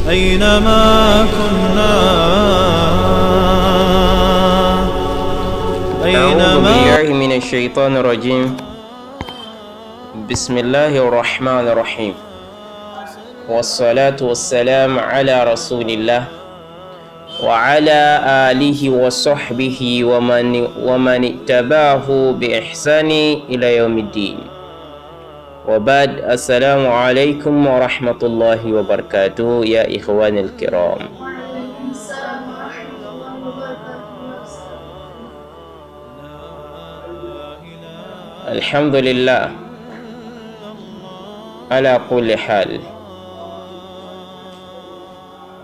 أينما كنا أعوذ بالله من الشيطان الرجيم. بسم الله الرحمن الرحيم، والصلاة والسلام على رسول الله وعلى آله وصحبه ومن اتبعه بإحسان إلى يوم الدين. وبعد، السلام عليكم ورحمة الله وبركاته يا إخواني الكرام. الحمد لله على كل حال.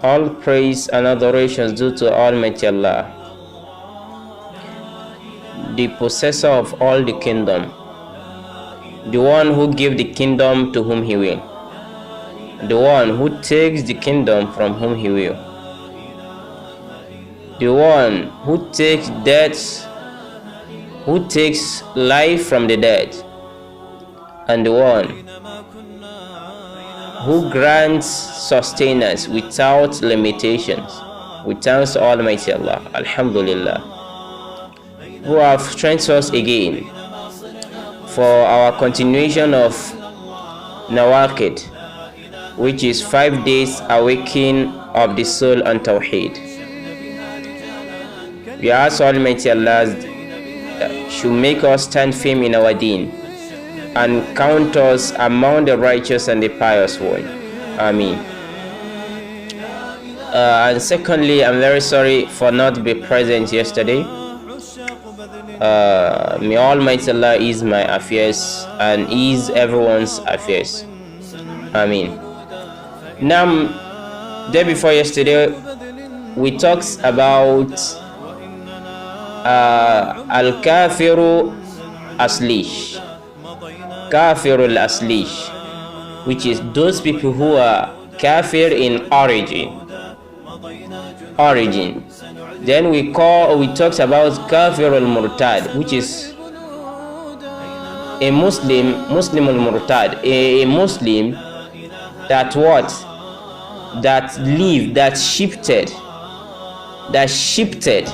All praise and adoration is due to Almighty Allah, the possessor of all the kingdom, the one who gives the kingdom to whom he will, the one who takes the kingdom from whom he will, the one who takes death, who takes life from the dead, and the one who grants sustenance without limitations. We thank Almighty Allah, Alhamdulillah, who have strengthened us again for our continuation of Nawāqid, which is 5 days awakening of the soul on Tawheed. We ask Almighty Allah should make us stand firm in our deen and count us among the righteous and the pious one. Ameen. And secondly, I'm very sorry for not being present yesterday. May Almighty Allah ease my affairs and ease everyone's affairs. Ameen. Now, day before yesterday, we talked about Al-Kafiru Aslish, Kafirul Aslish, which is those people who are kafir in origin. Then we talked about Kafirul Murtad, which is a Muslimul Murtad, a Muslim that shifted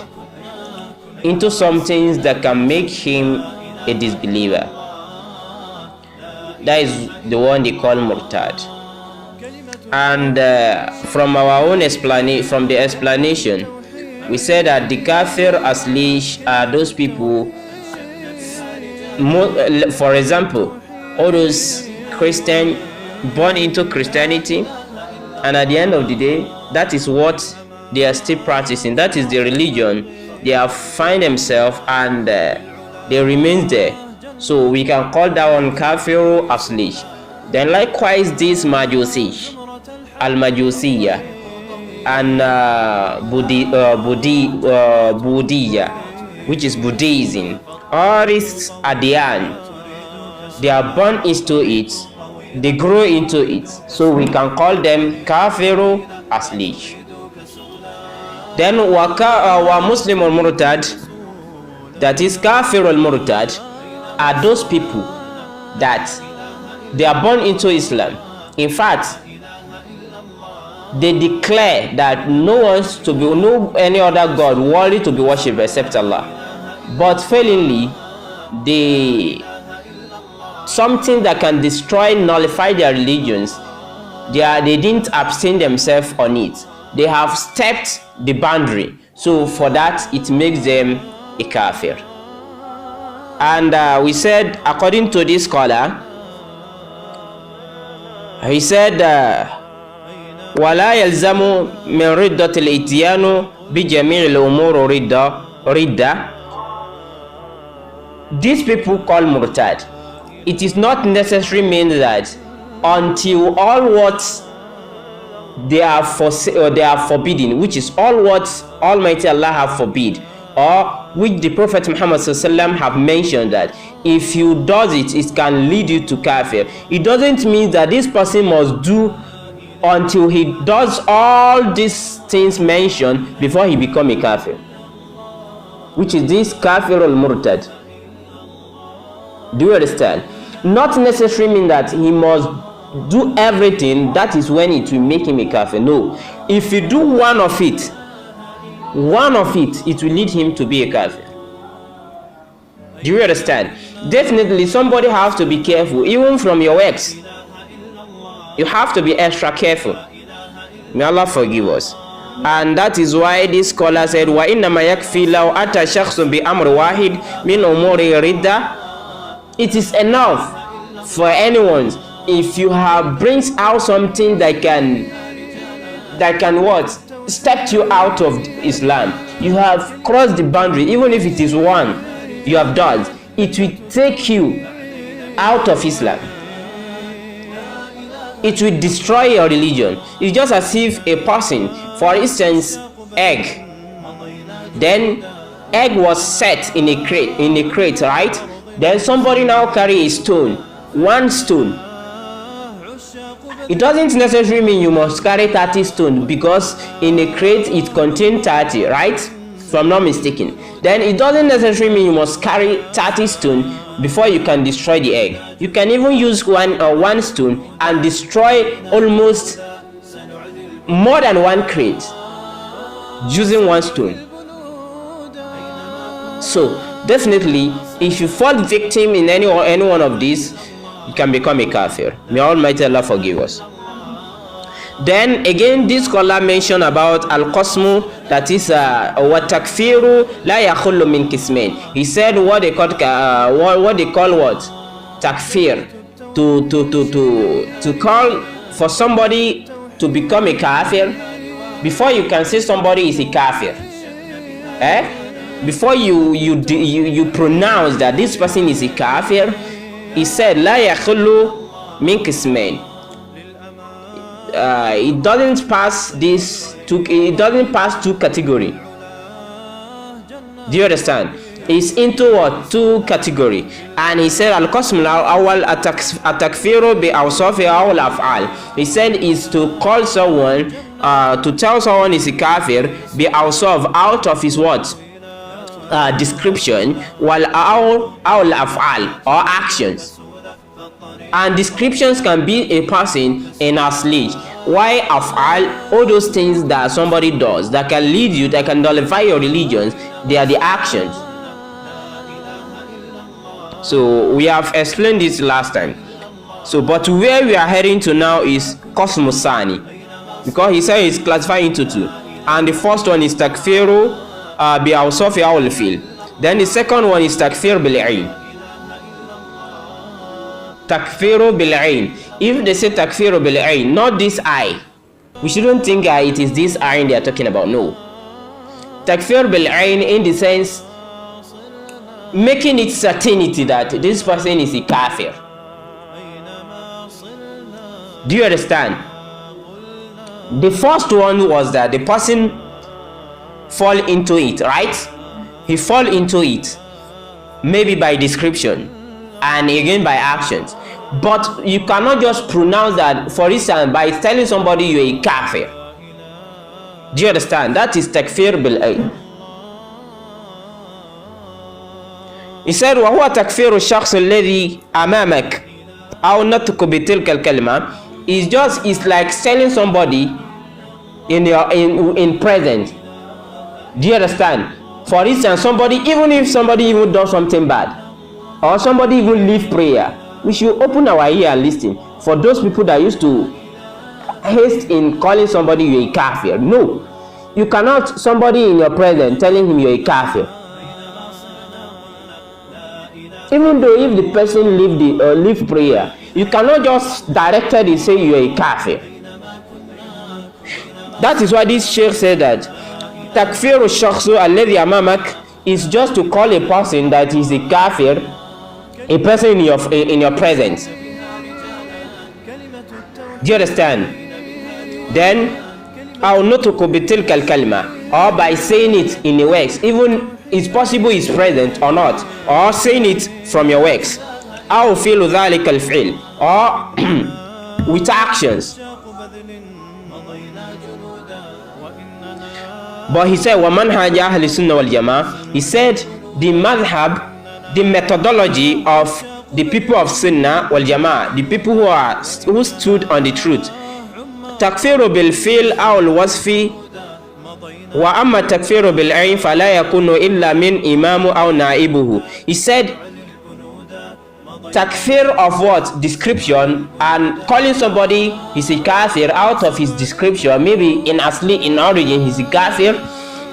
into some things that can make him a disbeliever. That is the one they call murtad. And from our own explanation, we said that the kafir aslish are those people, for example, all those Christians born into Christianity, and at the end of the day, that is what they are still practicing. That is the religion they have find themselves, and they remain there. So we can call that one Kafiru Aslish. Then likewise this Majusi, Al-Majusiyya, and Buddhiyya, which is Buddhism. All these Adyan, they are born into it, they grow into it. So we can call them Kafiru Aslish. Then wa Muslim al-Murtad, that is Kafir al-Murtad, are those people that they are born into Islam. In fact, they declare that no any other god worthy to be worshipped except Allah. But failingly, something that can destroy, nullify their religions, they didn't abstain themselves on it. They have stepped the boundary. So for that, it makes them a kafir. And we said, according to this scholar, he said, وَلَا يَلْزَمُ مِنْ رِدَّةِ الْإِتْيَانُ بِجَمِيعِ الْأُمُورِ رِدَّةً. These people call murtad. It is not necessarily mean that until all what they are forbidden, which is all what Almighty Allah have forbid, or which the Prophet Muhammad ﷺ have mentioned that if you does it, it can lead you to kafir. It doesn't mean that this person must do until he does all these things mentioned before he become a kafir, which is this kafir al-murtad. Do you understand? Not necessarily mean that he must do everything, that is when it will make him a kafir. No, if you do one of it, it will lead him to be a kafir. Do you understand? Definitely somebody has to be careful, even from your works. You have to be extra careful. May Allah forgive us. And that is why this scholar said, wa inna ma yakfi law ata shakhsun bi amr wahid min umuri ridda. It is enough for anyone if you have brings out something that can what? Step you out of Islam. You have crossed the boundary, even if it is one you have done, it will take you out of Islam. It will destroy your religion. It's just as if a person, for instance, egg. Then egg was set in a crate, right? Then somebody now carry a stone, one stone. It doesn't necessarily mean you must carry 30 stones, because in a crate it contains 30, right? If I'm not mistaken. Then it doesn't necessarily mean you must carry 30 stones before you can destroy the egg. You can even use one stone and destroy almost more than one crate using one stone. So definitely, if you fall victim in any one of these, you can become a kafir. May Almighty Allah forgive us. Then again, this scholar mentioned about al-qasmu, that is wa takfiru la yakhullu min kismain. He said what they call takfir, to call for somebody to become a kafir. Before you can say somebody is a kafir, before you pronounce that this person is a kafir, he said la yakhullu min kismain. It doesn't pass two category. Do you understand? It's into what? Two category. And he said al-qasm al-awwal at-takfiru bi awsafi aw al-af'al. He said is to call someone, to tell someone is a kafir bi awsaf, out of his what? Description, wal aw al-af'al, or actions. And descriptions can be a person in a stage. Why af'al? All those things that somebody does that can lead you, that can nullify your religions, they are the actions. So we have explained this last time. So but where we are heading to now is Qasmusani, because he said it's classified into two. And the first one is takfiru bi awsafi aw al-fil. Then the second one is takfir bil ayn. Takfiru bil ayn. If they say takfiru bil ayn, not this eye, we shouldn't think it is this eye they are talking about. No. Takfir bil ayn in the sense making it certainty that this person is a kafir. Do you understand? The first one was that the person fall into it, right? He fall into it, maybe by description and again by actions. But you cannot just pronounce that, for instance, by telling somebody you're a kafir. Do you understand? That is takfir bil ayn. He said, وهو تكفير الشخص الذي أمامك أو نطق بتلك الكلمة. It's like telling somebody in present. Do you understand? For instance, even if somebody does something bad, or somebody even leave prayer, we should open our ear and listen. For those people that used to haste in calling somebody you're a kafir, no, you cannot somebody in your presence telling him you're a kafir. Even though if the person leave prayer, you cannot just directly say you're a kafir. That is why this Shaykh said that takfiru shakhsu alladhi amamak is just to call a person that is a kafir, a person in your presence. Do you understand? Then aw nutqu bitilka al-kalima, or by saying it in a works, even it's possible it's present or not, or saying it from your works, aw fi'lu dhalika al-fi'l, or with actions. But he said wa manhaj ahli sunnah wal jama'ah, he said the madhab, the methodology of the people of Sunnah wal Jama'ah, the people who stood on the truth. تكفير بالفعل أو الوصف وأما التكفير بالعين فلا يكون إلا من إمام أو نائبه. He said takfir of what? Description, and calling somebody he's a kafir out of his description, maybe in origin he's a kafir,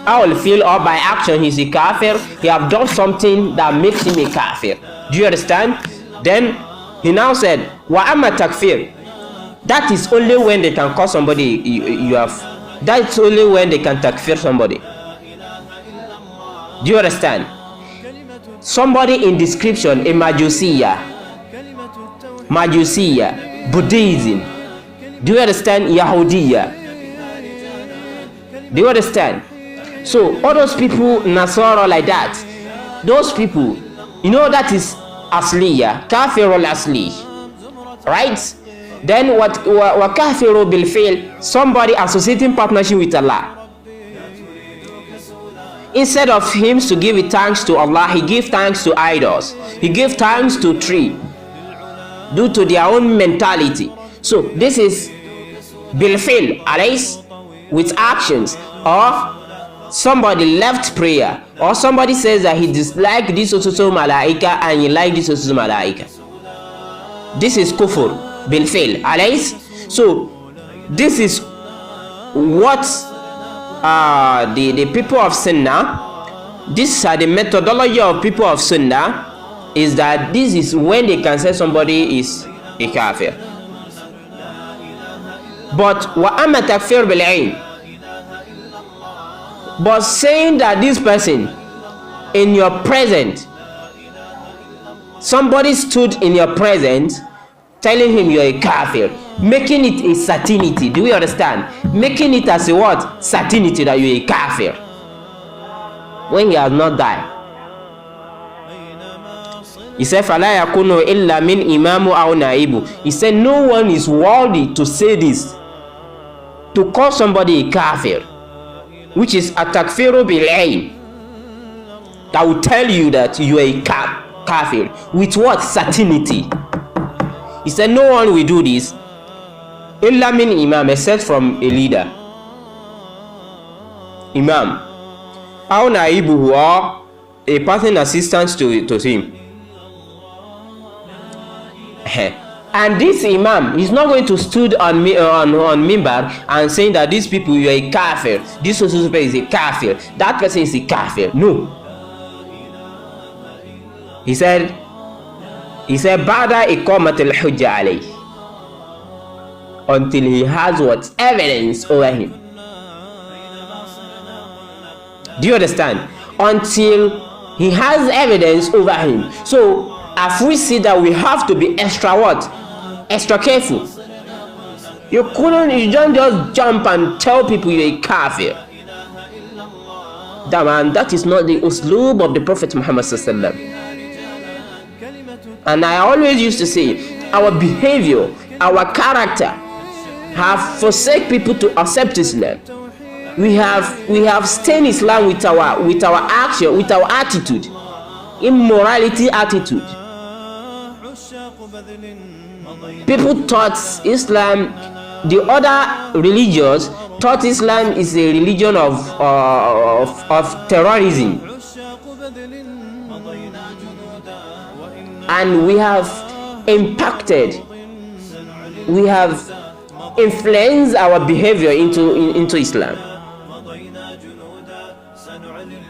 or feel or by action he's a kafir, he have done something that makes him a kafir. Do you understand? Then he now said wa amma takfir, that is only when they can call somebody that's only when they can takfir somebody. Do you understand? Somebody in description, a Majusiya, Buddhism. Do you understand? Yahudiya. Do you understand? So all those people, Nasara like that, those people, you know, that is Asliya, Kafir al-Asli, right? Then what Kafiru bil fi'l, somebody associating partnership with Allah. Instead of him to give thanks to Allah, he gives thanks to idols. He gives thanks to tree due to their own mentality. So this is bil fi'l, alayhi, with actions. Or somebody left prayer, or somebody says that he disliked this also malaika and he liked this also malaika. This is kufur bil fi'l, alayhi. So this is what the people of Sunnah, this are the methodology of people of Sunnah, is that this is when they can say somebody is a kafir. But wa amma takfir bil ayn, but saying that this person in your present, somebody stood in your presence telling him you're a kafir, making it a certainty. Do we understand? Making it as a what? Certainty that you're a kafir when he has not died. He said فَلَا يَكُونُ إِلَّا مِنْ إِمَامُ أَوْ نَائِبُ. He said no one is worthy to say this, to call somebody a kafir, which is a takfiru bil-ayn, that will tell you that you are a kafir with what? Certainty. He said no one will do this illa min imam, except from a leader, imam, aw naibuhu, or a person assistant to him. And this imam is not going to stood on mimbar and saying that these people, you are a kafir, this person is a kafir, that person is a kafir. No. He said ba'da iqamatil hujja alayh, until he has what? Evidence over him. Do you understand? Until he has evidence over him. So if we see that, we have to be extra what? Extra careful. You don't just jump and tell people you're a kafir. That is not the usloob of the Prophet Muhammad sallallahu alaihi wasallam. And I always used to say, our behavior, our character have forsake people to accept Islam. We have stained Islam with our action, with our attitude, immorality attitude. People thought Islam, the other religions thought Islam is a religion of terrorism. And we have impacted, we have influenced our behavior into Islam.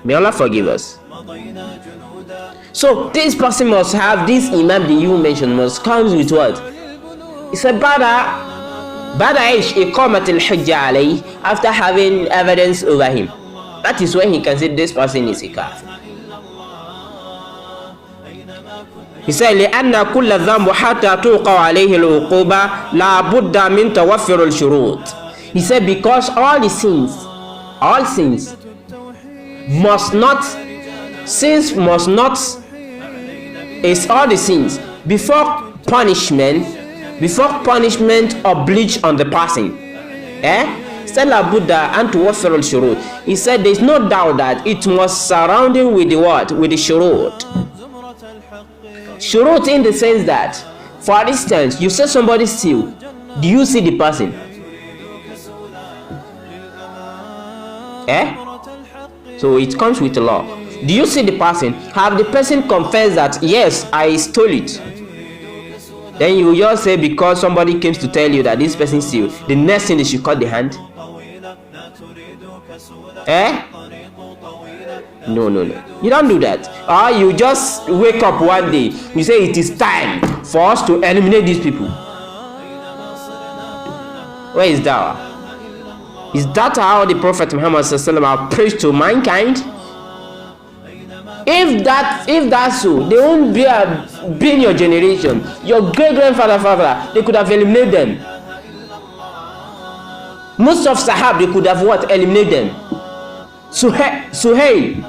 May Allah forgive us. So this person must have, this imam that you mentioned must comes with what? It's a bada iqamatil hujja alayhi, after having evidence over him. That is when he can say this person is a kafir. He said لأن كل ذنب حتى توقع عليه العقوبة لا بد من توفر الشروط. He said because all sins must not, is all the sins before punishment oblige on the person. Said la budda an tuwaffir al-shurut. He said there is no doubt that it must surrounding with the what? With the shurut. Shurut in the sense that, for instance, you say somebody steal, do you see the person? So it comes with the law. Do you see the person? Have the person confessed that yes, I stole it? Then you just say because somebody came to tell you that this person stole, the next thing they should cut the hand? No. You don't do that. Or you just wake up one day, you say it is time for us to eliminate these people. Where is dawah? Is that how the Prophet Muhammad sallallahu preached to mankind? If that's so, they won't be in your generation. Your great-grandfather, they could have eliminated them. Most of Sahab, they could have what? Eliminated them. Suhail,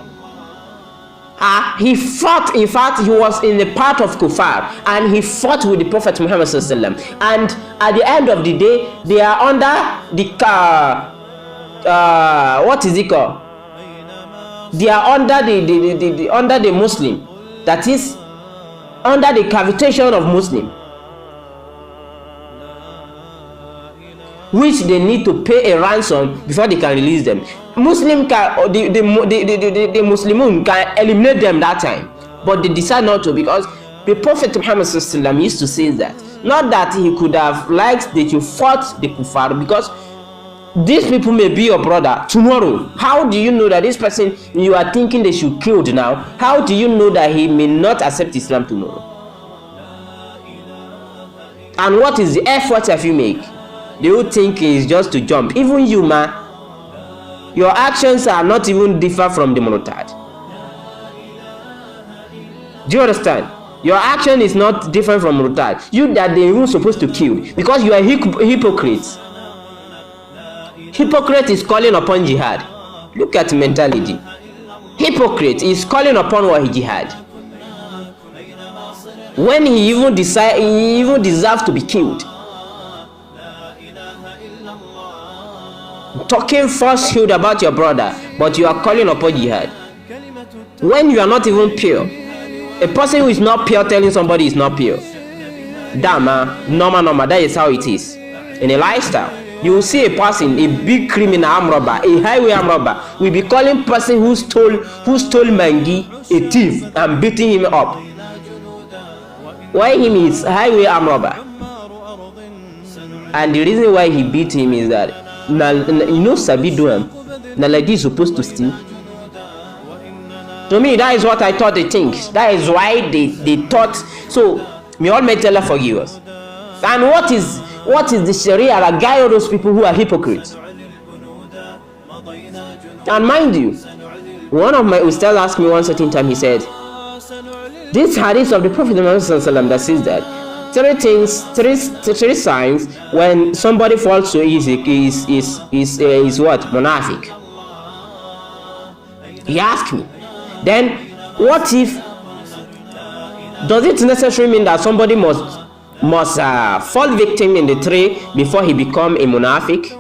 he fought. In fact, he was in the part of Kufar, and he fought with the Prophet Muhammad sallallahu alaihi wasallam. And at the end of the day, they are under the what is it called? They are under the Muslim, that is under the cavitation of Muslim, which they need to pay a ransom before they can release them. Muslim can, the Muslimun can eliminate them that time, but they decide not to, because the Prophet Muhammad sallallahu alaihi wasallam used to say that, not that he could have liked that you fought the kuffar, because these people may be your brother tomorrow. How do you know that this person you are thinking they should kill now, how do you know that he may not accept Islam tomorrow? And what is the effort have you make? The whole thing is just to jump. Even you, man, your actions are not even different from the Murtad. Do you understand? Your action is not different from Murtad. You that they were supposed to kill, because you are hypocrites. Hypocrite is calling upon jihad. Look at mentality. Hypocrite is calling upon what jihad, when he even deserves to be killed. Talking falsehood about your brother, but you are calling upon jihad when you are not even pure. A person who is not pure telling somebody is not pure. Dama, normal. That is how it is in a lifestyle. You will see a person, a big criminal armed robber, a highway armed robber, will be calling person who stole mangi a thief and beating him up. Why him is highway armed robber? And the reason why he beat him is that Sabi do him. Now like this supposed to steal. To me, that is what I thought they think. That is why they thought. So may all Allah forgive us. And what is the Sharia that guide all those people who are hypocrites? And mind you, one of my Ustādh asked me one certain time, he said, this hadith of the Prophet Muhammad that says that three signs when somebody falls to is what? Munafiq. He asked me, then what if, does it necessarily mean that somebody must fall victim in the tree before he become a munafiq?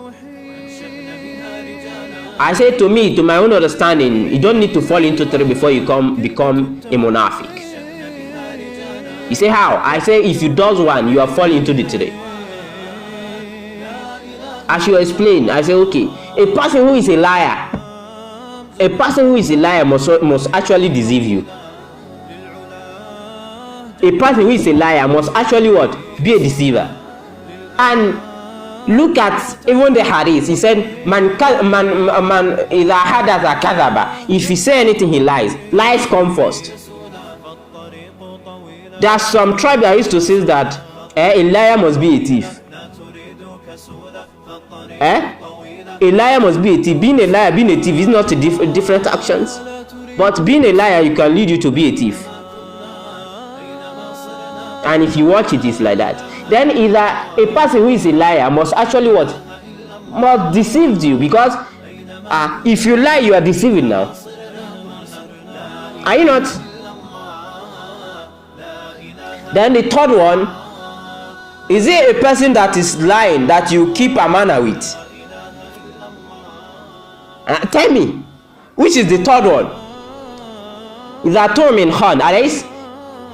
I say, to me, to my own understanding, you don't need to fall into tree before you become a munafiq. You say how? I say if you does one, you are falling into the tree. As you explain, I say okay, a person who is a liar must actually deceive you. A person who is a liar must actually what? Be a deceiver. And look at even the hadith. He said, man idha hadatha kadhaba. If he say anything, he lies. Lies come first. There are some tribe that used to say that a liar must be a thief. A liar must be a thief. Being a liar, being a thief is not different actions. But being a liar, you can lead you to be a thief. And if you watch it, it's like that. Then either a person who is a liar must actually what? Must deceive you, because if you lie, you are deceiving now. Are you not? Then the third one, is it a person that is lying that you keep amana with? Tell me, which is the third one? Is that Tormin Khan?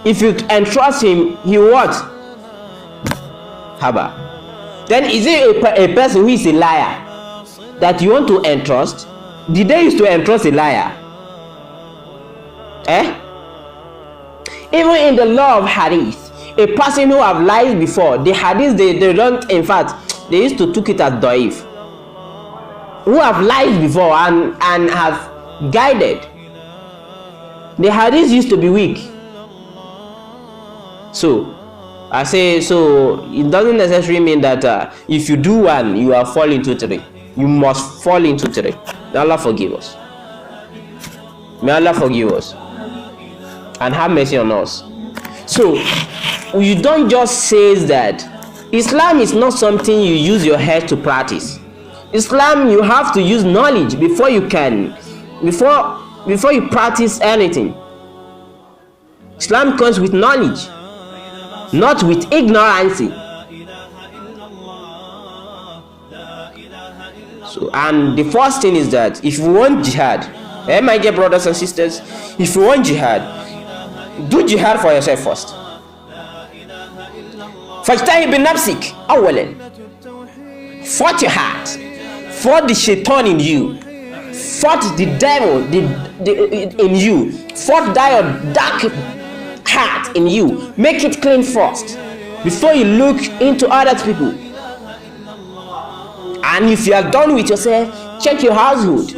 If you entrust him, he what? Haba. Then is it a person who is a liar that you want to entrust? Did they used to entrust a liar? Even in the law of hadith, a person who have lied before, the hadith they don't, in fact, they used to took it as da'if. Who have lied before and have guided, the hadith used to be weak. So I say, so it doesn't necessarily mean that if you do one, you are falling into three. You must fall into three. May Allah forgive us. May Allah forgive us and have mercy on us. So you don't just say that Islam is not something you use your head to practice. Islam, you have to use knowledge before you can, before you practice anything. Islam comes with knowledge, not with ignorance. So, and the first thing is that if you want jihad, my dear brothers and sisters, if you want jihad, do jihad for yourself first. Fajtahi bin nafsik awalan. Fight your heart, fight the shaitan in you, fight the devil in you, fight that dark heart in you. Make it clean first before you look into other people. And if you are done with yourself, check your household.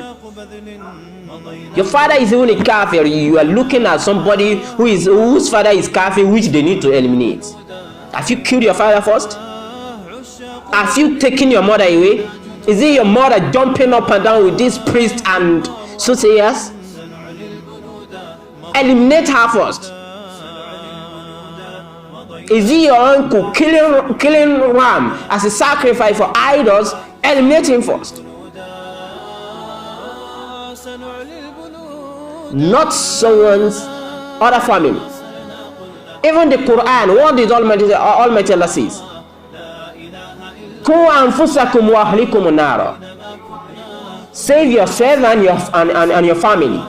Your father is even a kafir. You are looking at somebody whose father is kafir, which they need to eliminate. Have you killed your father first? Have you taken your mother away? Is it your mother jumping up and down with this priest and soothsayers? Eliminate her first. Is it your uncle killing ram as a sacrifice for idols? Eliminate him first. Not someone's other family. Even the Quran, what did Almighty Allah says? Save yourself and your family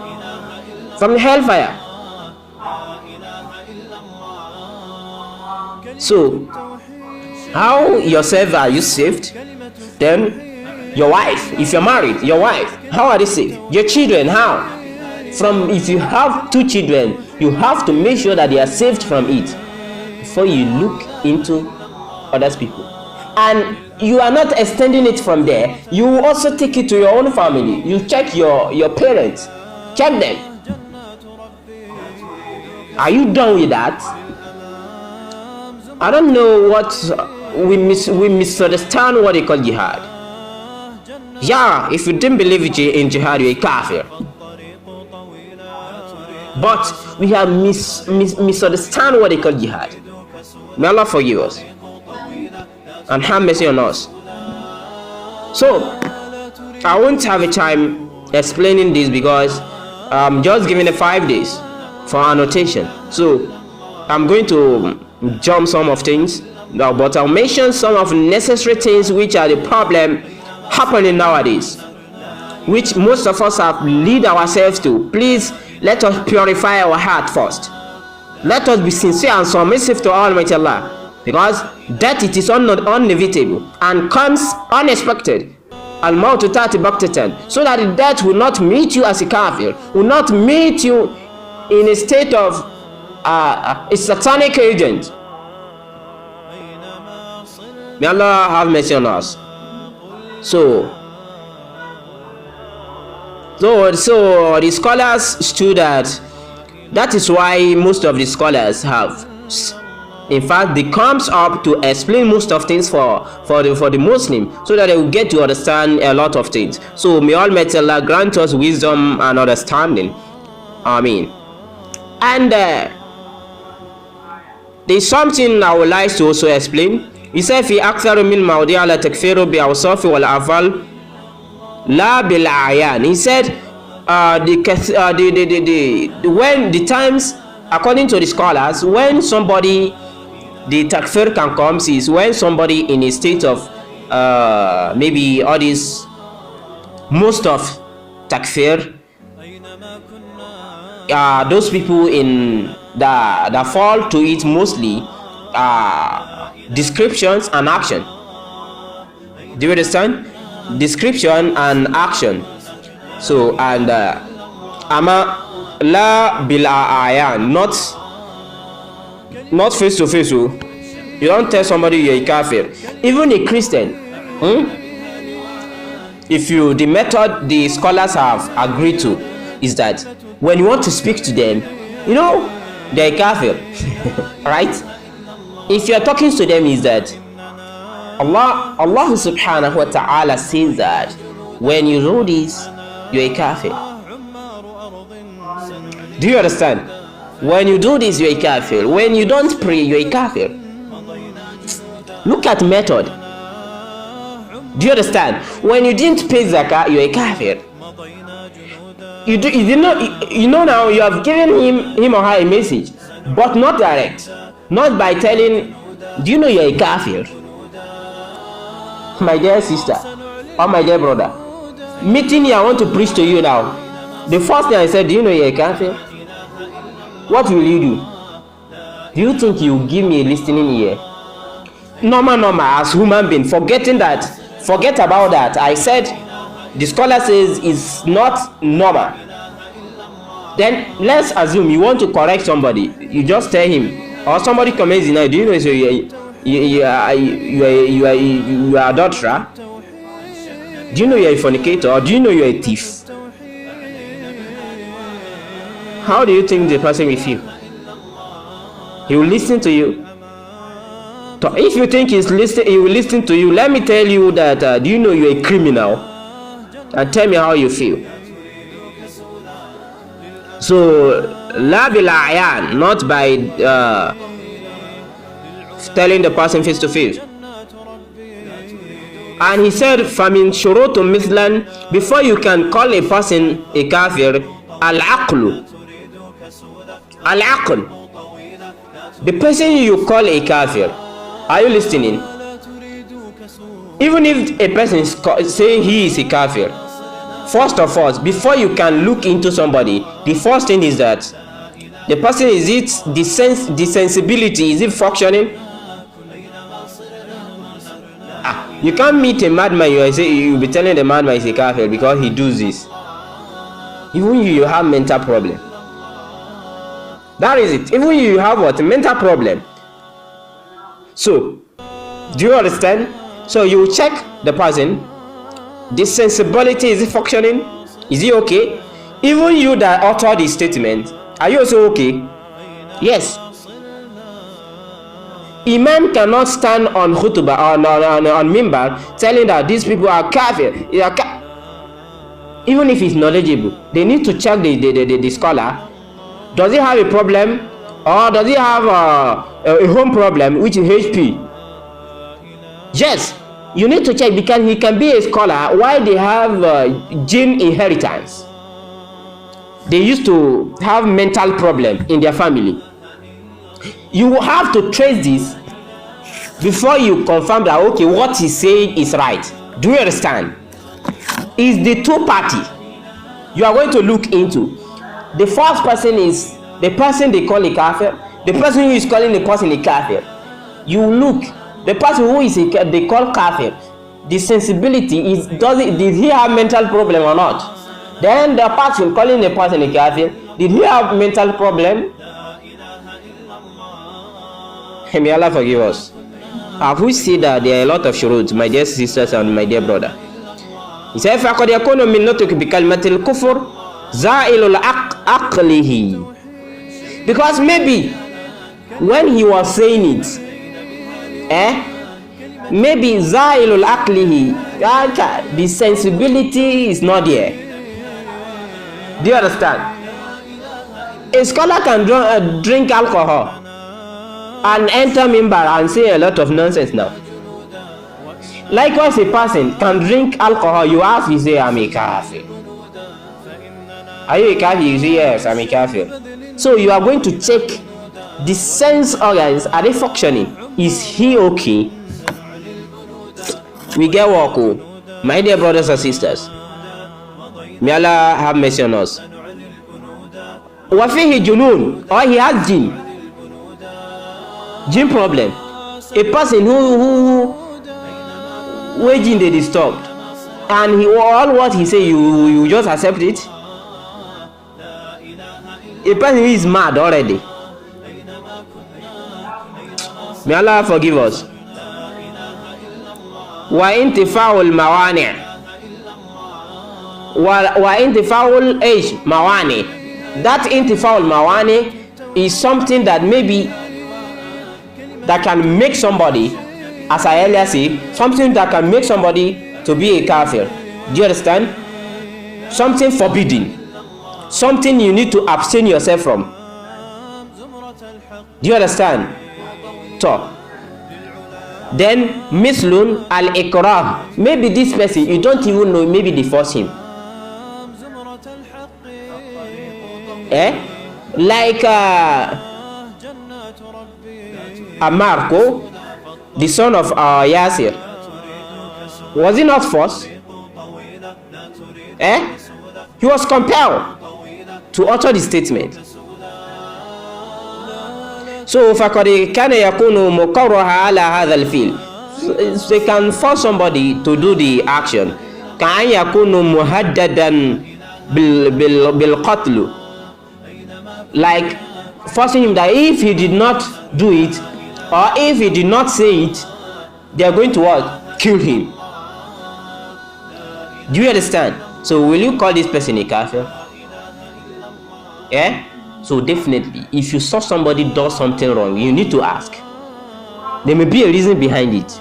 from the hellfire. So, how yourself are you saved? Then your wife, if you're married, your wife, how are they saved? Your children, how? From, if you have 2 children, you have to make sure that they are saved from it before you look into other people. And you are not extending it from there. You also take it to your own family. You check your parents, check them. Are you done with that? I don't know what we misunderstand what they call jihad. Yeah, if you didn't believe in jihad, you're a kafir. But we have misunderstand what they call jihad. May Allah forgive us and have mercy on us. So I won't have a time explaining this because I'm just giving it 5 days for annotation. So I'm going to jump some of things now, but I'll mention some of necessary things which are the problem happening nowadays, which most of us have lead ourselves to. Please let us purify our heart first. Let us be sincere and submissive to Almighty Allah, because death, it is unevitable and comes unexpected. Al-mautu ta'ti baghtatan, so that the death will not meet you as a kafir, will not meet you in a state of a satanic agent. May Allah have mercy on us. So the scholars stood that is why most of the scholars have, in fact, they comes up to explain most of things for the Muslim, so that they will get to understand a lot of things. So may Almighty Allah grant us wisdom and understanding. Amen. And there's something I would like to also explain. He said, "Fi akthar min mawdi' ala takfiru bi awsaf wal afal la bil ayan." He said, when the times, according to the scholars, when somebody, the takfir can come is when somebody in a state of maybe all this, most of takfir, those people in that fall to it mostly descriptions and action. Do you understand? Description and action. So, and ama la bil ayan, not face to face. You don't tell somebody you're a kafir. Even a Christian, if you, the method the scholars have agreed to is that when you want to speak to them, they're a kafir. Right? If you're talking to them, is that Allah subhanahu wa ta'ala says that when you do this, you're a kafir. Do you understand? When you do this, you're a kafir. When you don't pray, you're a kafir. Look at method. Do you understand? When you didn't pay zakah, you're a kafir. Now you have given him or her a message, but not direct. Not by telling, do you know you're a kafir? My dear sister or my dear brother, meeting here, I want to preach to you now. The first thing I said, do you know you're a kafir? What will you do? Do you think you give me a listening ear? Normal as human being, forget about that. I said the scholar says it's not normal. Then let's assume you want to correct somebody. You just tell him, or somebody comments, do you know you are adulterer? Do you know you're a fornicator? Or do you know you're a thief? How do you think the person will feel? He will listen to you. So if you think he will listen to you, let me tell you that do you know you're a criminal? And tell me how you feel. So la bil ayan, not by telling the person face to face. And he said, famin shurutu mithlan, before you can call a person a kafir, al-aqlu. Al-aql. The person you call a kafir, are you listening? Even if a person is saying he is a kafir, first of all, before you can look into somebody, the first thing is that the person, is it the sensibility, is it functioning? You can't meet a madman, you'll be telling the madman is a kafir because he does this. Even you have mental problem. That is it. Even you have what? Mental problem. So, do you understand? So you check the person. The sensibility, is it functioning? Is he okay? Even you that uttered the statement, are you also okay? Yes. Imam cannot stand on khutbah on mimbar telling that these people are kafir. Even if he's knowledgeable, they need to check the scholar. Does he have a problem, or does he have a home problem, which is HP? Yes, you need to check, because he can be a scholar while they have gene inheritance. They used to have mental problem in their family. You have to trace this before you confirm that okay, what he's saying is right. Do you understand? Is the two party you are going to look into. The first person is the person they call a kafir. The person who is calling the person a kafir. You look, the person who is they call kafir, the sensibility is, did he have mental problem or not? Then the person calling the person a kafir, did he have mental problem? May Allah forgive us. Who see that there are a lot of shuruds, my dear sisters and my dear brother. He said, فَقَدْ يَكُونُ مِنْ نُطْقِ بِكَلْمَةِ الْكُفْرِ زَائِلُ الْعَقْلِهِ. Because maybe when he was saying it, maybe زَائِلُ الْعَقْلِهِ, the sensibility is not there. Do you understand? A scholar can drink alcohol and enter mimbar and say a lot of nonsense now. Likewise, a person can drink alcohol, you ask, you say, I'm a kafir. Are you a kafir? You say, yes, I'm a kafir. So you are going to check the sense organs, are they functioning? Is he okay? We get work, my dear brothers and sisters. May Allah have mercy on us. وَفِيهِ junun, or he has jinn problem. A person who jinn they disturbed, and all what he say you just accept it. A person who is mad already. May Allah forgive us. وَإِنْتِفَاعُ الْمَوَانِعِ وَإِنْتِفَاعُ الْإِيش مَوَانِعِ. That intifa'ul mawani is something that maybe that can make somebody, as I earlier said, something that can make somebody to be a kafir. Do you understand? Something forbidden, something you need to abstain yourself from. Do you understand? So then mislun al-ikrah, maybe this person you don't even know, maybe they force him. Like Marco, the son of Yasir, was he not forced? He was compelled to utter the statement. So فَقَدْ كَانَ يَكُونُ مُقَرَّهَ عَلَى هَذَا الْفِيلِ. They can force somebody to do the action. كَأَنْ يَكُونُ مُهَدَّدًا بِالْقَتْلِ. Like forcing him that if he did not do it, or if he did not say it, they are going to what? Kill him. Do you understand? So will you call this person a kafir? So definitely, if you saw somebody do something wrong, you need to ask. There may be a reason behind it.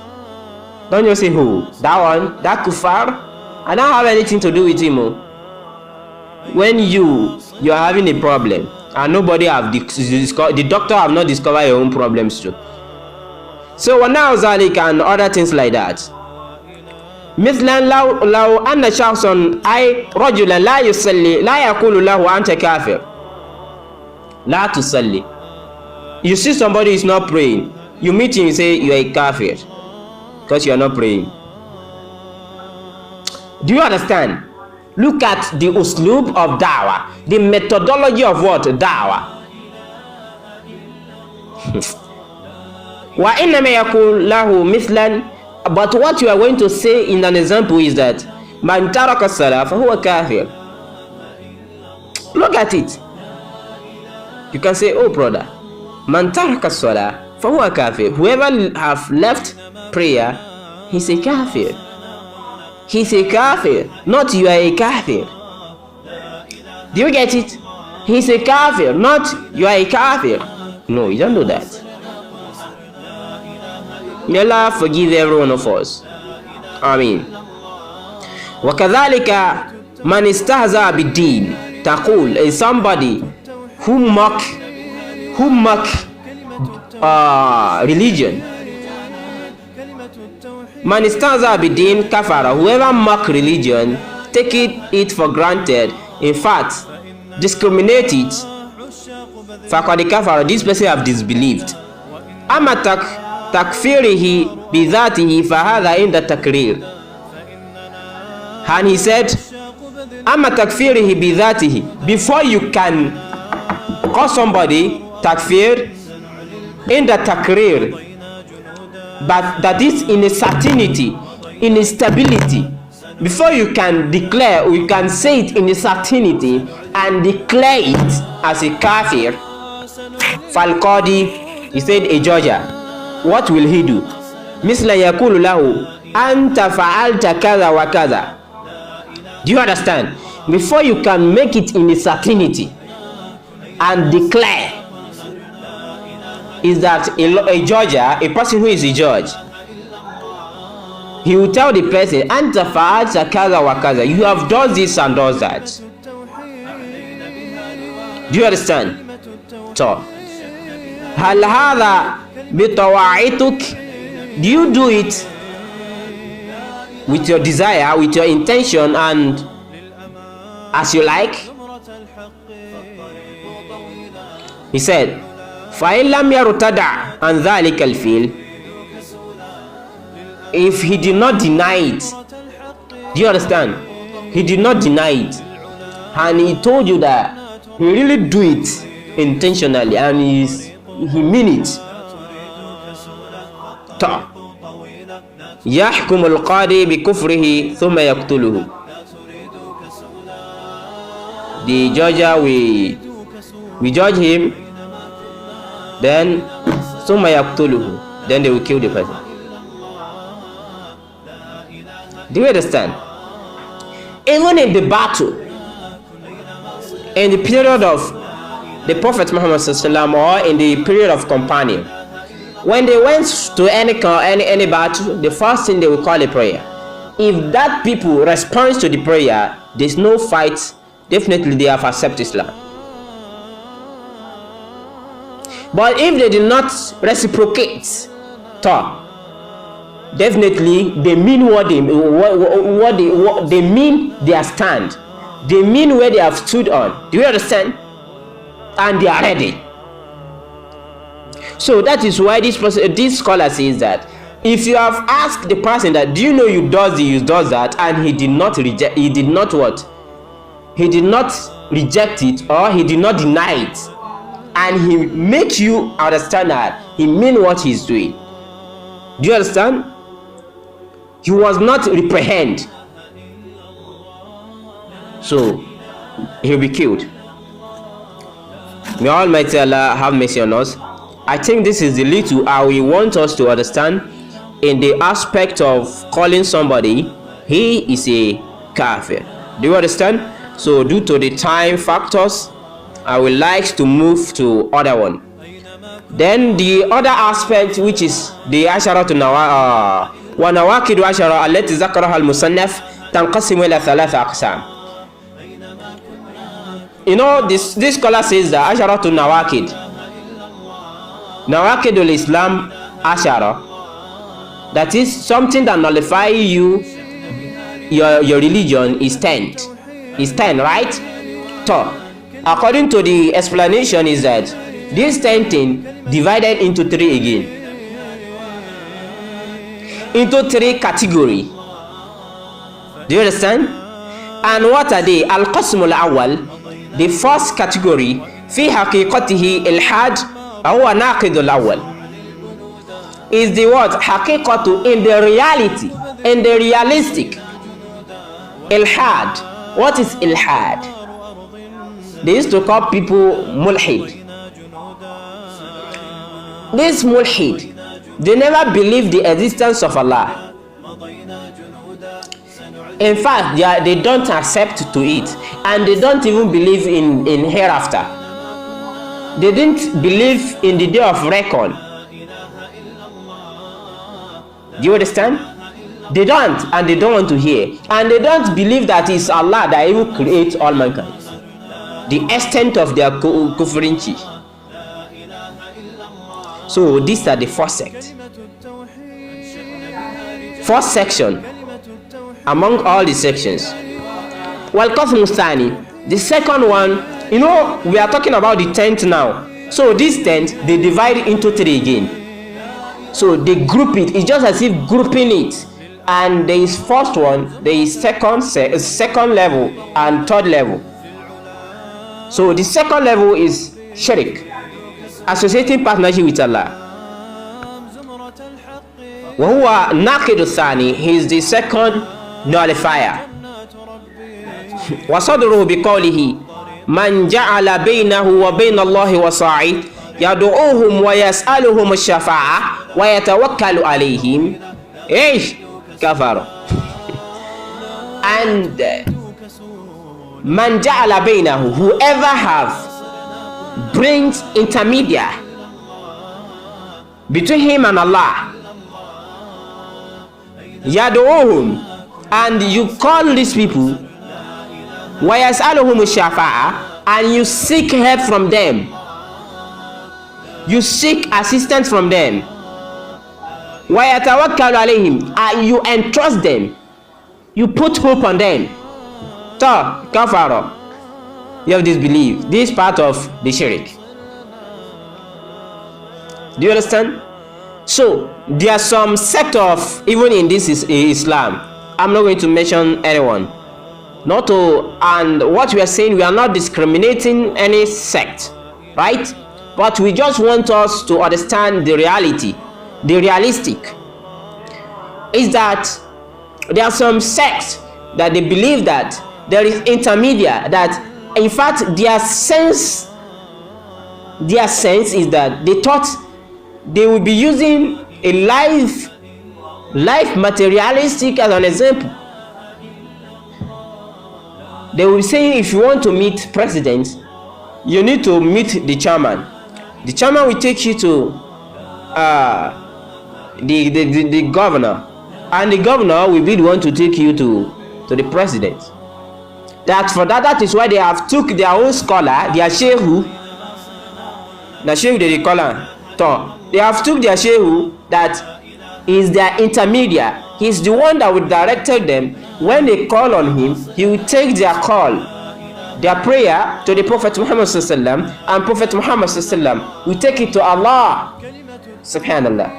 Don't just say, oh, that one, that kufar, I don't have anything to do with him. When you are having a problem and nobody have the doctor have not discovered your own problems too. So now zalik and other things like that. مثلا لو أن شخصا أي رجلا لا يصلي لا يقول له أنت كافر لا تصلي. You see somebody is not praying, you meet him, you say you are a kafir because you are not praying. Do you understand? Look at the uslub of da'wah, the methodology of what? Da'wah. وَإِنَّمَا يَقُولُ لَهُ مِثْلًا. But what you are going to say in an example is that مَنْ تَرَكَ الصَّلَاةَ فَهُوَ كَافِرٌ. Look at it. You can say, oh brother, مَنْ تَرَكَ الصَّلَاةَ فَهُوَ كَافِرٌ. Whoever have left prayer, he's a kafir. He's a kafir, not you are a kafir. Do you get it? He's a kafir, not you are a kafir. No, you don't do that. May Allah forgive every one of us. Ameen. وَكَذَلِكَ مَنْ اسْتَهْزَأَ بِالدِّينِ تَقُولُ is somebody who mock religion. Man istahza bidin kafara. Whoever mock religion, take it for granted, in fact discriminate it, faqad kafara, this person have disbelieved. Amma takfirihi bidhatihi fahadha inda takrir. And he said, amma takfirihi bidhatihi, before you can call somebody takfir, inda takrir, but that is in a certainty, in a stability. Before you can declare, or you can say it in a certainty and declare it as a kafir, falqadi, he said a judge, what will he do? Misla yakulu lahu anta fa'alta kaza wa kaza. Do you understand? Before you can make it in a certainty and declare, is that a judge, a person who is a judge, he will tell the person, anta fa'alta kaza wa kaza, you have done this and does that. Do you understand? So hal hadha bitawa'ituk, do you do it with your desire, with your intention, and as you like? He said, فَإِنْ لَمْ يَرْتَدَعْ عَنْ ذَلِكَ الْفِيلِ, if he did not deny it. Do you understand? He did not deny it, and he told you that He really do it intentionally and he mean it. يحكم القاضي بكفره ثم يقتله. The judge we judge him, then ثم يقتله, then they will kill the person. Do you understand? Even in the battle, in the period of the Prophet Muhammad sallallahu alaihi wasallam, or in the period of companion, when they went to any battle, the first thing they will call a prayer. If that people responds to the prayer, there's no fight, definitely they have accepted Islam. But if they did not reciprocate, definitely they mean what they mean their stand. They mean where they have stood on. Do you understand? And they are ready. So that is why this scholar says that if you have asked the person that, do you know you does that, and he did not reject, he did not reject it, or he did not deny it, and he make you understand that he mean what he's doing. Do you understand? He was not reprehend, so he'll be killed. May Almighty Allah have mercy on us. I think this is the little I will want us to understand in the aspect of calling somebody he is a kafir. Do you understand? So due to the time factors, I would like to move to other one. Then the other aspect, which is the asharatu wa nawaqidu ashara allati zakaraha al-musannaf tanqasimu ila thalatha aqsam. You know, this scholar says that asharatu Nawāqidul-Islām ashara, that is something that nullify your religion, is 10. Is 10, right? So according to the explanation is that this 10 thing divided into 3 again, into 3 category. Do you understand? And what are they? Al-qasmul awwal, the first category, fi haqiqatihi ilhad huwa naqidul awwal, is the word haqiqatu, in the reality, in the realistic. Ilhad, what is ilhad? They used to call people mulhid. This mulhid, they never believe the existence of Allah. In fact, they don't accept to it, and they don't even believe in hereafter. They didn't believe in the day of record. Do you understand? They don't, and they don't want to hear, and they don't believe that it's Allah that will create all mankind. The extent of their kufrinchi. So these are the first sect, first section among all the sections. Wal-qasmu thani, the second one, you know, we are talking about the 10th now. So this 10th, they divide it into 3 again. So they group it. It's just as if grouping it. And there is first one, there is second level and third level. So the second level is shirk, associating partnership with Allah. Wa huwa naqidu thani, he is the second nullifier. Wa sadruhu biqawlihi man ja'ala baynahu wa bayna Allahi wasa'id yad'uuhum wa yas'aluhum ash-shafa'ah wa yatawakkalu alayhim kafara. And man ja'ala baynahu, whoever have brings intermediate between him and Allah, yad'uuhum, and you call these people, wa yas'aluhum ash-shafa'ah, and you seek help from them, you seek assistance from them, wa yatawakkalu alayhim, and you entrust them, you put hope on them. So kafara, you have disbelief. This part of the shirk. Do you understand? So there are some sect of, even in this is Islam, I'm not going to mention anyone, not to, and what we are saying, we are not discriminating any sect, right? But we just want us to understand the reality. The realistic is that there are some sects that they believe that there is intermediate, that in fact their sense is that they thought they will be using a life materialistic as an example. They will say, if you want to meet president, you need to meet the chairman. The chairman will take you to the governor, and the governor will be the one to take you to the president. That is why they have took their own scholar, their Shaykh, the Shaykh they call him. They have took their Shaykh that is their intermediate. He's the one that will direct them. When they call on him, he will take their call, their prayer to the Prophet Muhammad sallallahu, and Prophet Muhammad sallallahu will take it to Allah. Subhanallah.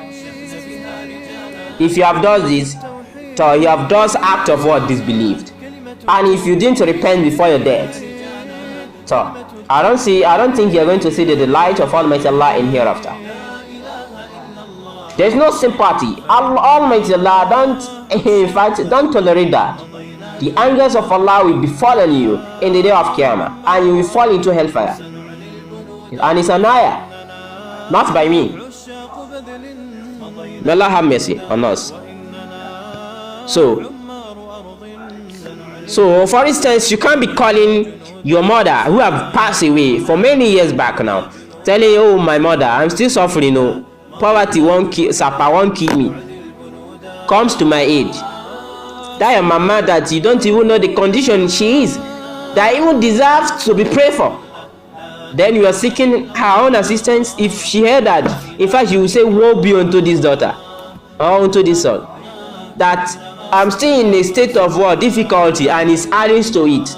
If you have done this, so you have done act of what disbelieved, and if you didn't repent before your death, so I don't think you are going to see the delight of Almighty Allah in hereafter. There is no sympathy. Almighty Allah don't tolerate that. The angels of Allah will befall on you in the day of Qiyamah, and you will fall into hellfire. And it's an ayah, not by me. May Allah have mercy on us. So for instance, you can't be calling your mother who have passed away for many years back now, telling you, oh my mother, I'm still suffering, no. Poverty won't kill, Sapa won't kill me. Comes to my age. That your mama that you don't even know the condition she is, that even deserves to be prayed for. Then you are seeking her own assistance. If she heard that, in fact, she will say, woe be unto this daughter or unto this son, that I'm still in a state of what difficulty, and is adding to it.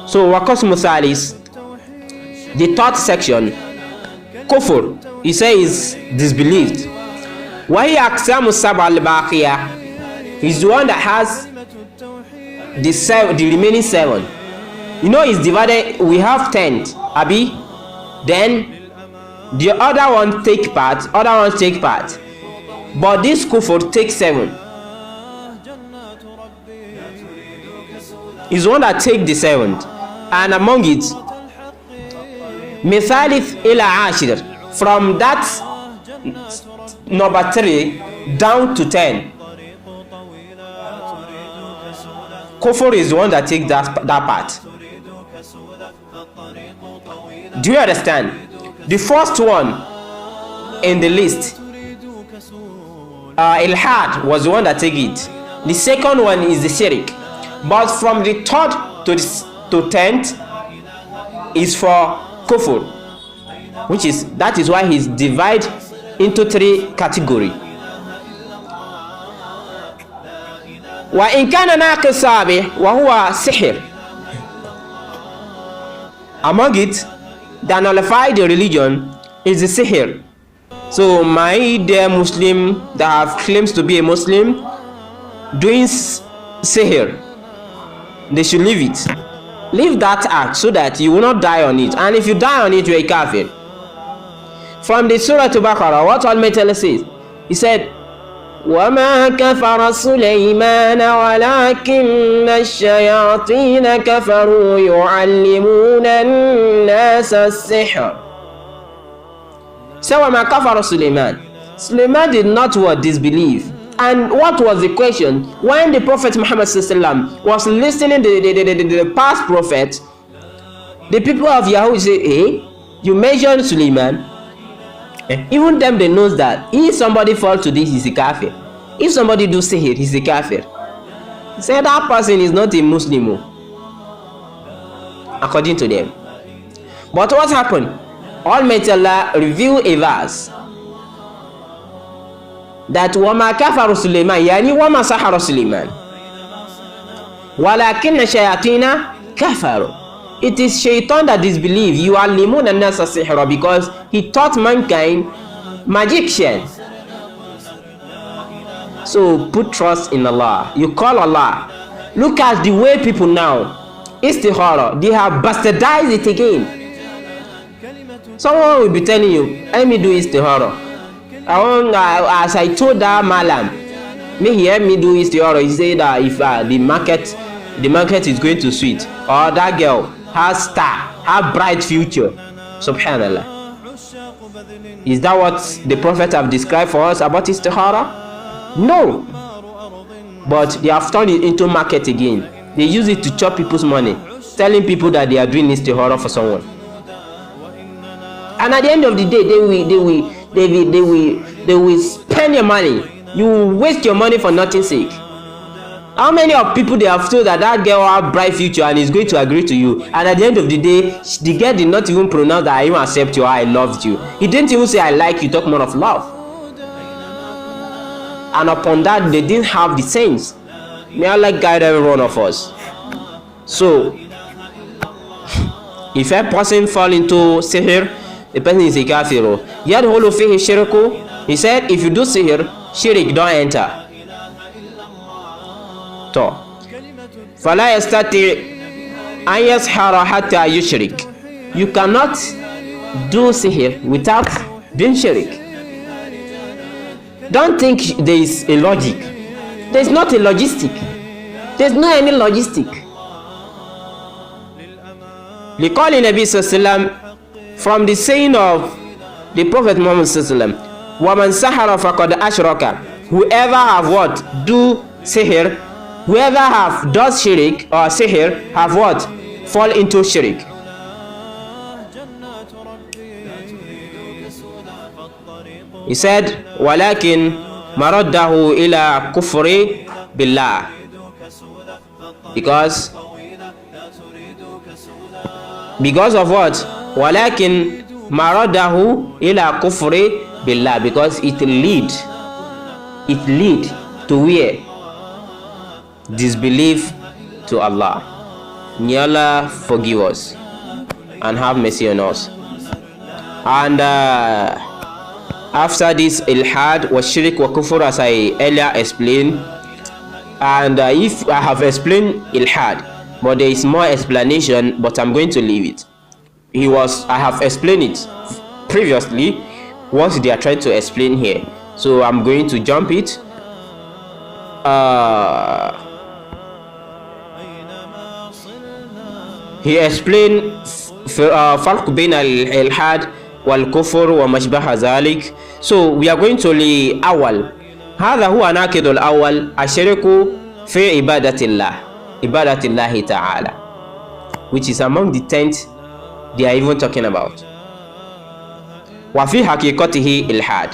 So Waqas Musalis, the third section, kufr, he says disbelieved. Wahi aqsamu sab'a al-baqiyah, he's the one that has the remaining 7. You know, it's divided. We have 10, Abi. Then the other one take part. Other ones take part. But this kufr takes 7. Is one that take the 7th, and among it, Mithalith ila ashir, from that number 3 down to 10. Kufr is the one that takes that part. Do you understand? The first one in the list, Ilhad, was the one that take it. The second one is the shirk. But from the 3rd to 10th is for kufr, that is why he's divided into 3 categories. Wa in kana naqis sabi wa huwa sihr. Among it, that nullify the religion is the sihr. So my dear Muslim that have claims to be a Muslim doing sihr, they should leave it. Leave that act so that you will not die on it. And if you die on it, you are a kafir. From the Surah Al-Baqarah, what Almighty Allah says, he said, وَمَا كَفَرَ سُلَيْمَانَ وَلَكِنَّ الشَّيَاطِينَ كَفَرُوا يُعَلِّمُونَ النَّاسَ السِّحْرَ. So وَمَا كَفَرَ Sulaiman. Sulaiman did not disbelieve. And what was the question? When the Prophet Muhammad was listening to the past prophet, the people of Yahoo say, hey, you mentioned Sulaiman. Even them, they know that if somebody falls to this, he's a kafir. If somebody do sihr, he's a kafir. Say that person is not a Muslim, according to them. But what happened? Almighty Allah revealed a verse that وَمَا كَفَرُ سُلَيْمَانَ يعني وَمَا سَحَرُ سُلَيْمَانَ وَلَكِنَّ الشَّيَاطِينَ كَفَرُوا. It is shaitan that disbelieve. You are limun and nasa sihra, because he taught mankind magician. So put trust in Allah. You call Allah. Look at the way people now, istikhara, they have bastardized it again. Someone will be telling you, let me do istikhara. As I told that malam, may he help me do istikhara. He said that if the market is going to sweet, or that girl has bright future. Subhanallah. Is that what the Prophet have described for us about istikhara? No. But they have turned it into market again. They use it to chop people's money, telling people that they are doing istikhara for someone. And at the end of the day, they will spend your money. You will waste your money for nothing's sake. How many of people they have told that girl have bright future and is going to agree to you, and at the end of the day, the girl did not even pronounce that I even accept you or I loved you. He didn't even say I like you, talk more of love. And upon that, they didn't have the sense. May Allah guide every one of us. So, if a person fall into sihr, the person is a kafir. Yadkhulu fihi shirku. He said, if you do sihr, shirk don't enter. So, فَلَا يَسْتَطِعْ أَنْ يَسْحَرَ حَتَّى يُشْرِكْ. You cannot do sihr without being shirk. Don't think there is a logic. There is not a logistic. There is no any logistic. لِقَالِ النَّبِي صلى الله عليه وسلم, from the saying of the Prophet Muhammad صلى الله عليه وسلم, وَمَنْ سَحَرَ فَقَدْ أَشْرَكَ. Whoever have what? Do sihr. Whoever have does shirk or sihr have what? Fall into shirk. He said, وَلَكِنْ مَرَدَّهُ إِلَى كُفْرِ بِاللَّهِ. Because of what? وَلَكِنْ مَرَدَّهُ إِلَى كُفْرِ بِاللَّهِ. Because it lead to where? Disbelief to Allah. May Allah forgive us and have mercy on us. And after this, ilhad was shirk wa kufur, as I earlier explained. And if I have explained ilhad, but there is more explanation, but I'm going to leave it. I have explained it previously, what they are trying to explain here. So I'm going to jump it. He explained فرق بين الإلحاد والكفر وما شابه ذلك. So we are going to the أول. هذا هو ناقض الأول الشرك في عبادة الله تعالى, which is among the 10th they are even talking about. وفي حقيقته إلحاد,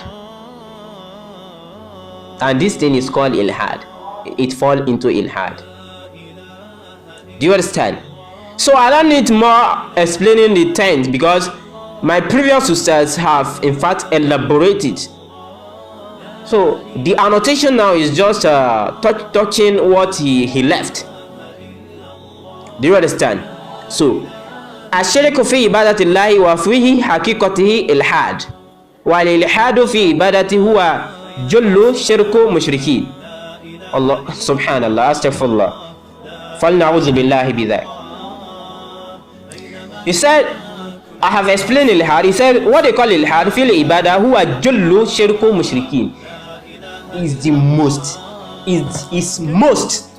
and this thing is called ilhad. It falls into ilhad. Do you understand? So I don't need more explaining the 10th, because my previous Ustādhs have in fact elaborated. So the annotation now is just touching what he left. Do you understand? So الشرك في عبادة الله وفيه حقيقته إلحاد, والإلحاد في عبادته هو جل شرك مشركين. الله سبحان الله أستغفر الله فلنعوذ بالله بذلك. He said, I have explained ilhad. He said, what they call ilhad, fil ibadah huwa jullu shirku mushrikin, is the most, is most.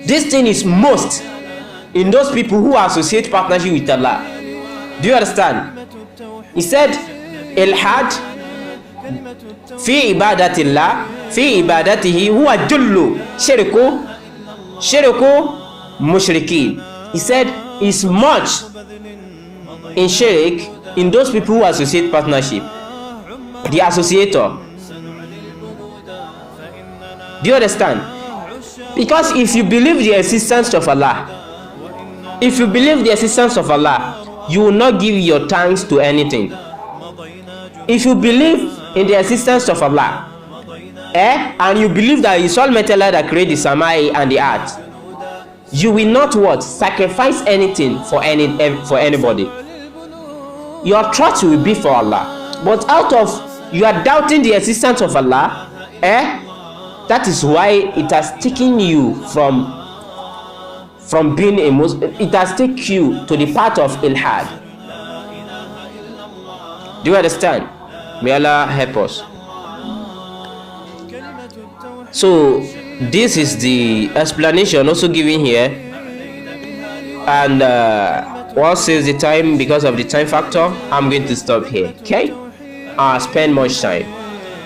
This thing is most in those people who associate partnership with Allah. Do you understand? He said, ilhad fi ibadatillah, fi ibadatihi huwa jullu shirku mushrikin. He said, is much in shirk in those people who associate partnership, the associator. Do you understand? Because if you believe the existence of Allah, you will not give your thanks to anything. If you believe in the existence of Allah, and you believe that it's Almighty Allah that created the Samai and the earth, you will not what? Sacrifice anything for anybody. Your trust will be for Allah. But out of you are doubting the existence of Allah, That is why it has taken you from being a Muslim. It has taken you to the path of ilhad. Do you understand? May Allah help us. So this is the explanation also given here, and what says the time? Because of the time factor, I'm going to stop here. Okay, I spend much time,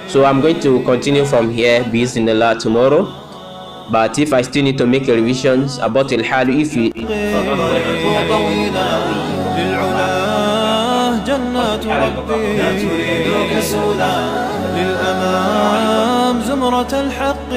so I'm going to continue from here bismillah tomorrow. But if I still need to make revisions about ilhad, if you جنات ربي للأمام زمرة الحق